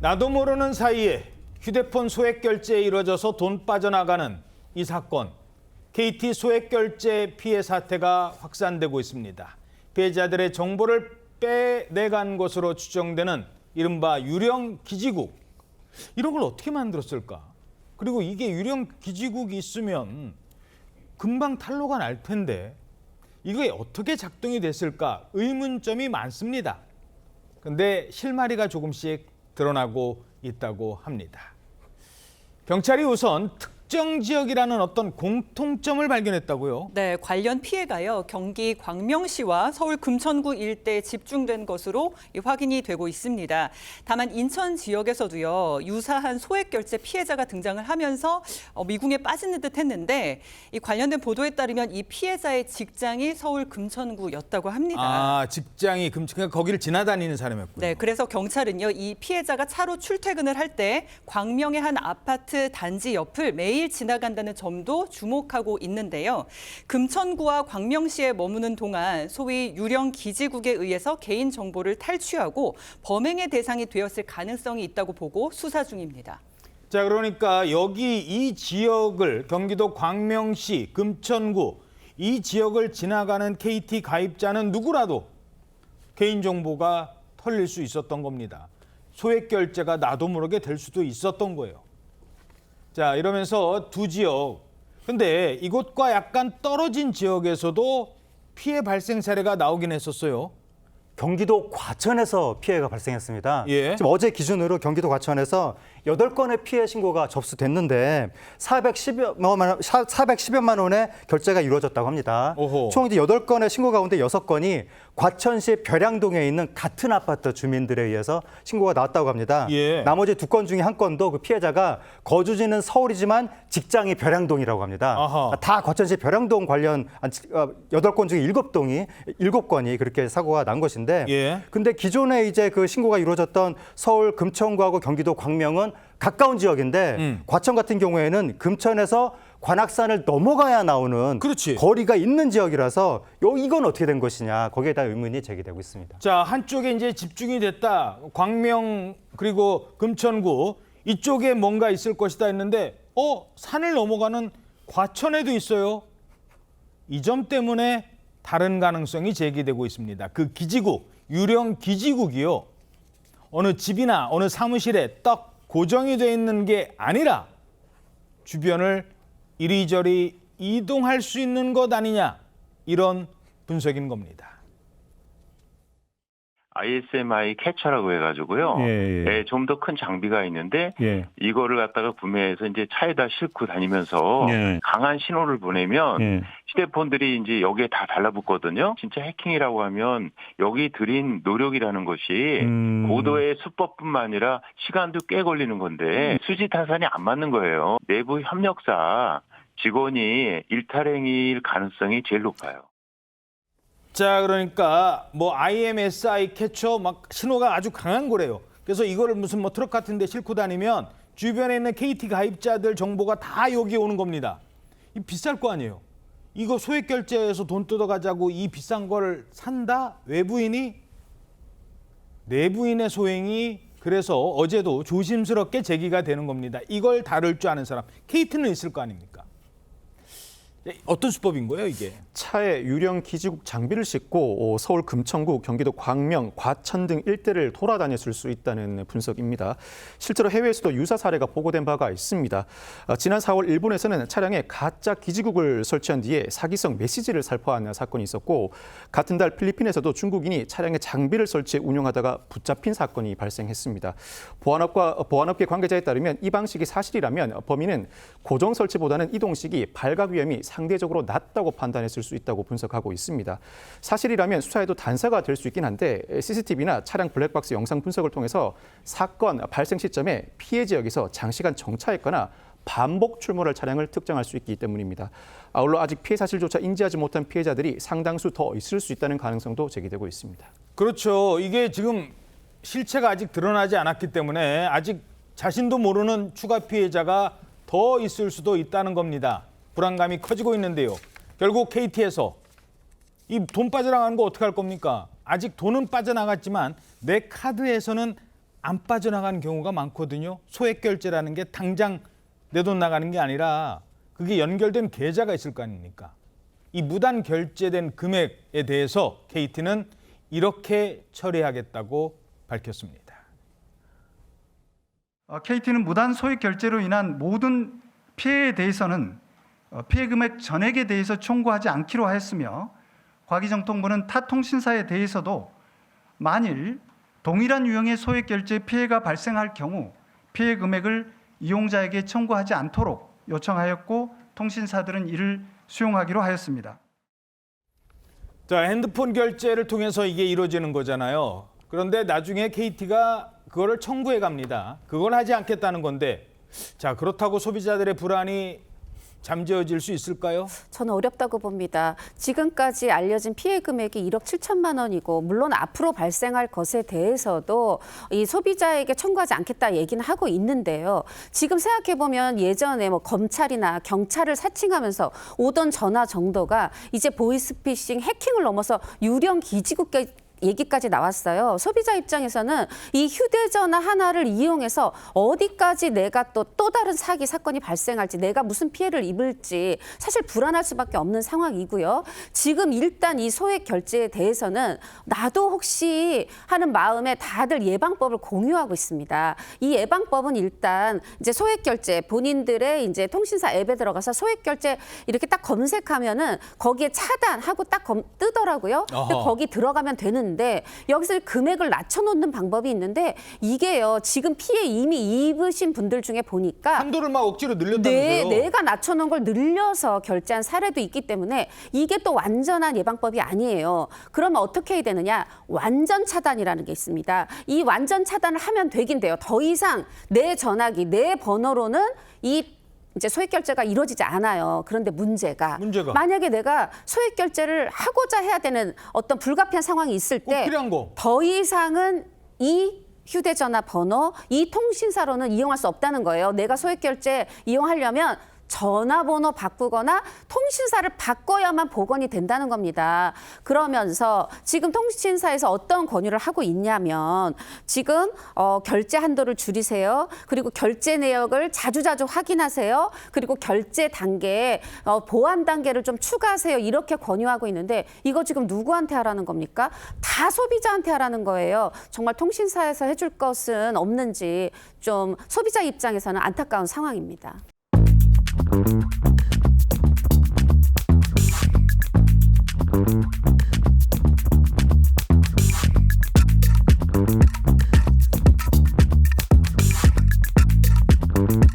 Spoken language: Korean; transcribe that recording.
나도 모르는 사이에 휴대폰 소액 결제에 이뤄져서 돈 빠져나가는 이 사건. KT 소액 결제 피해 사태가 확산되고 있습니다. 피해자들의 정보를 빼내간 것으로 추정되는 이른바 유령 기지국. 이런 걸 어떻게 만들었을까? 그리고 이게 유령 기지국이 있으면 금방 탄로가 날 텐데 이게 어떻게 작동이 됐을까? 의문점이 많습니다. 근데 실마리가 조금씩 드러나고 있다고 합니다. 경찰이 우선 특정 지역이라는 어떤 공통점을 발견했다고요? 네, 관련 피해가요. 경기 광명시와 서울 금천구 일대에 집중된 것으로 확인이 되고 있습니다. 다만 인천 지역에서도요. 유사한 소액 결제 피해자가 등장을 하면서 미궁에 빠지는 듯 했는데 이 관련된 보도에 따르면 이 피해자의 직장이 서울 금천구였다고 합니다. 아, 직장이 그러니까 거기를 지나다니는 사람이었군요. 네, 그래서 경찰은요. 이 피해자가 차로 출퇴근을 할 때 광명의 한 아파트 단지 옆을 매일 지나간다는 점도 주목하고 있는데요. 금천구와 광명시에 머무는 동안 소위 유령 기지국에 의해서 개인 정보를 탈취하고 범행의 대상이 되었을 가능성이 있다고 보고 수사 중입니다. 자, 그러니까 여기 이 지역을 경기도 광명시, 금천구 이 지역을 지나가는 KT 가입자는 누구라도 개인정보가 털릴 수 있었던 겁니다. 소액 결제가 나도 모르게 될 수도 있었던 거예요. 자, 이러면서 두 지역. 근데 이곳과 약간 떨어진 지역에서도 피해 발생 사례가 나오긴 했었어요. 경기도 과천에서 피해가 발생했습니다. 예. 지금 어제 기준으로 경기도 과천에서 8건의 피해 신고가 접수됐는데 410여만 원의 결제가 이루어졌다고 합니다. 오호. 총 이제 8건의 신고 가운데 6건이 과천시 벼량동에 있는 같은 아파트 주민들에 의해서 신고가 나왔다고 합니다. 예. 나머지 2건 중에 1건도 그 피해자가 거주지는 서울이지만 직장이 벼량동이라고 합니다. 아하. 다 과천시 벼량동 관련 8건 중에 7건이 그렇게 사고가 난 것인데 예. 근데 기존에 이제 그 신고가 이루어졌던 서울 금천구하고 경기도 광명은 가까운 지역인데 과천 같은 경우에는 금천에서 관악산을 넘어가야 나오는 그렇지. 거리가 있는 지역이라서 이건 어떻게 된 것이냐 거기에 대한 의문이 제기되고 있습니다. 자, 한쪽에 이제 집중이 됐다. 광명 그리고 금천구 이쪽에 뭔가 있을 것이다 했는데 산을 넘어가는 과천에도 있어요. 이 점 때문에 다른 가능성이 제기되고 있습니다. 그 기지국, 유령 기지국이요. 어느 집이나 어느 사무실에 딱 고정이 돼 있는 게 아니라 주변을 이리저리 이동할 수 있는 것 아니냐, 이런 분석인 겁니다. ISMI 캐쳐라고 해가지고요. 좀 더 큰 장비가 있는데 이거를 갖다가 구매해서 이제 차에다 싣고 다니면서 강한 신호를 보내면 휴대폰들이 이제 여기에 다 달라붙거든요. 진짜 해킹이라고 하면 여기 들인 노력이라는 것이 고도의 수법뿐만 아니라 시간도 꽤 걸리는 건데 수지 타산이 안 맞는 거예요. 내부 협력사 직원이 일탈행위일 가능성이 제일 높아요. 자, 그러니까 뭐 IMSI 캐쳐 막 신호가 아주 강한 거래요. 그래서 이거를 무슨 뭐 트럭 같은 데 싣고 다니면 주변에 있는 KT 가입자들 정보가 다 여기 오는 겁니다. 이 비쌀 거 아니에요. 이거 소액 결제해서 돈 뜯어가자고 이 비싼 걸 산다? 외부인이? 내부인의 소행이 그래서 어제도 조심스럽게 제기가 되는 겁니다. 이걸 다룰 줄 아는 사람. KT는 있을 거 아닙니까? 어떤 수법인 거예요, 이게? 차에 유령 기지국 장비를 싣고 서울 금천구, 경기도 광명, 과천 등 일대를 돌아다녔을 수 있다는 분석입니다. 실제로 해외에서도 유사 사례가 보고된 바가 있습니다. 지난 4월 일본에서는 차량에 가짜 기지국을 설치한 뒤에 사기성 메시지를 살포한 사건이 있었고 같은 달 필리핀에서도 중국인이 차량에 장비를 설치해 운영하다가 붙잡힌 사건이 발생했습니다. 보안업계 관계자에 따르면 이 방식이 사실이라면 범인은 고정 설치보다는 이동식이 발각 위험이 상대적으로 낮다고 판단했을 수 있다고 분석하고 있습니다. 사실이라면 수사에도 단서가 될 수 있긴 한데 CCTV나 차량 블랙박스 영상 분석을 통해서 사건 발생 시점에 피해 지역에서 장시간 정차했거나 반복 출몰할 차량을 특정할 수 있기 때문입니다. 아울러 아직 피해 사실조차 인지하지 못한 피해자들이 상당수 더 있을 수 있다는 가능성도 제기되고 있습니다. 그렇죠. 이게 지금 실체가 아직 드러나지 않았기 때문에 아직 자신도 모르는 추가 피해자가 더 있을 수도 있다는 겁니다. 불안감이 커지고 있는데요. 결국 KT에서 이 돈 빠져나가는 거 어떻게 할 겁니까? 아직 돈은 빠져나갔지만 내 카드에서는 안 빠져나가는 경우가 많거든요. 소액 결제라는 게 당장 내 돈 나가는 게 아니라 그게 연결된 계좌가 있을 거 아닙니까? 이 무단 결제된 금액에 대해서 KT는 이렇게 처리하겠다고 밝혔습니다. KT는 무단 소액 결제로 인한 모든 피해에 대해서는 피해 금액 전액에 대해서 청구하지 않기로 하였으며 과기정통부는 타 통신사에 대해서도 만일 동일한 유형의 소액 결제 피해가 발생할 경우 피해 금액을 이용자에게 청구하지 않도록 요청하였고 통신사들은 이를 수용하기로 하였습니다. 자, 핸드폰 결제를 통해서 이게 이루어지는 거잖아요. 그런데 나중에 KT가 그거를 청구해 갑니다. 그건 하지 않겠다는 건데, 자, 그렇다고 소비자들의 불안이 잠재워질 수 있을까요? 저는 어렵다고 봅니다. 지금까지 알려진 피해 금액이 1억 7천만 원이고 물론 앞으로 발생할 것에 대해서도 이 소비자에게 청구하지 않겠다 얘기는 하고 있는데요. 지금 생각해보면 예전에 뭐 검찰이나 경찰을 사칭하면서 오던 전화 정도가 이제 보이스피싱 해킹을 넘어서 유령 기지국까지 얘기까지 나왔어요. 소비자 입장에서는 이 휴대전화 하나를 이용해서 어디까지 내가 또 다른 사기 사건이 발생할지 내가 무슨 피해를 입을지 사실 불안할 수밖에 없는 상황이고요. 지금 일단 이 소액 결제에 대해서는 나도 혹시 하는 마음에 다들 예방법을 공유하고 있습니다. 이 예방법은 일단 이제 소액 결제 본인들의 이제 통신사 앱에 들어가서 소액 결제 이렇게 딱 검색하면은 거기에 차단하고 딱 뜨더라고요. 근데 거기 들어가면 되는 데 여기서 금액을 낮춰놓는 방법이 있는데 이게요 지금 피해 이미 입으신 분들 중에 보니까 한도를 막 억지로 늘렸다면서요? 내가 낮춰놓은 걸 늘려서 결제한 사례도 있기 때문에 이게 또 완전한 예방법이 아니에요. 그러면 어떻게 해야 되느냐? 완전 차단이라는 게 있습니다. 이 완전 차단을 하면 되긴 돼요. 더 이상 내 전화기, 내 번호로는 이제 소액 결제가 이루어지지 않아요. 그런데 문제가 만약에 내가 소액 결제를 하고자 해야 되는 어떤 불가피한 상황이 있을 때 더 이상은 이 휴대전화 번호, 이 통신사로는 이용할 수 없다는 거예요. 내가 소액 결제 이용하려면 전화번호 바꾸거나 통신사를 바꿔야만 복원이 된다는 겁니다. 그러면서 지금 통신사에서 어떤 권유를 하고 있냐면 지금 결제 한도를 줄이세요. 그리고 결제 내역을 자주자주 확인하세요. 그리고 결제 단계에 보안 단계를 좀 추가하세요. 이렇게 권유하고 있는데 이거 지금 누구한테 하라는 겁니까? 다 소비자한테 하라는 거예요. 정말 통신사에서 해줄 것은 없는지 좀 소비자 입장에서는 안타까운 상황입니다. Thank you.